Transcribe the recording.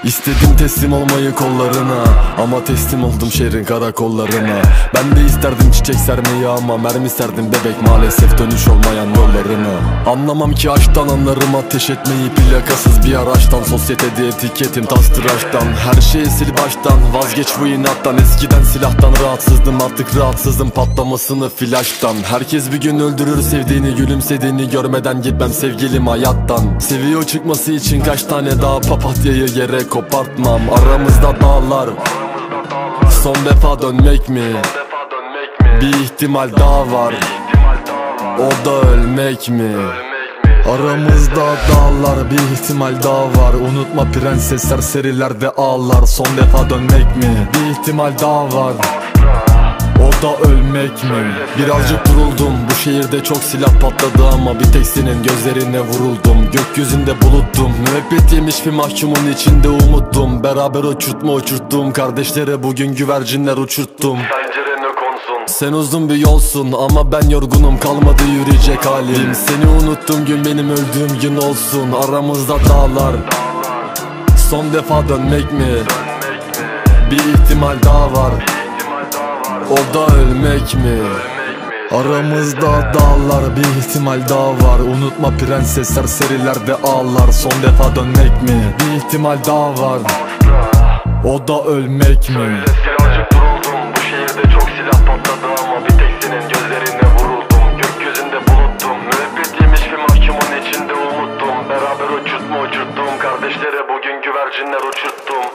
İstedim teslim olmayı kollarına, ama teslim oldum şehrin karakollarına. Ben de isterdim çiçek sermeyi, ama mermi serdim bebek, maalesef dönüş olmayan yollarına. Anlamam ki aşktan, anlarım ateş etmeyi, plakasız bir araçtan. Sosyetede etiketim tas tıraştan, her şeyi sil baştan. Vazgeç bu inattan, eskiden silahtan rahatsızdım, artık rahatsızım patlamasını flaştan. Herkes bir gün öldürür sevdiğini, gülümsediğini görmeden gitmem sevgilim hayattan. Seviyor çıkması için kaç tane daha papatyayı yere kopartmam. Aramızda dağlar, son defa dönmek mi? Bir ihtimal daha var, o da ölmek mi? Aramızda dağlar, bir ihtimal daha var. Unutma prenses, serserilerde ağlar. Son defa dönmek mi? Bir ihtimal daha var, o da ölmek mi? Birazcık duruldum, bu şehirde çok silah patladı, ama bir tek senin gözlerine vuruldum. Gökyüzünde buluttum, müebbet yemiş bir mahkumun içinde umuttum. Beraber uçurttuğum kardeşlere bugün güvercinler uçurttum. Sen uzun bir yolsun, ama ben yorgunum, kalmadı yürüyecek halim. Seni unuttum gün benim öldüğüm gün olsun. Aramızda dağlar, son defa dönmek mi? Bir ihtimal daha var, o da ölmek mi? Aramızda dağlar, bir ihtimal daha var. Unutma prenses, serserilerde ağlar. Son defa dönmek mi? Bir ihtimal daha var, o da ölmek mi? Birazcık duruldum, bu şehirde çok silah patladı, ama bir tek senin gözlerine vuruldum. Gökyüzünde buluttum, müebbet yemiş bir mahkumun içinde umuttum. Beraber uçurttuğum kardeşlere bugün güvercinler uçurttum.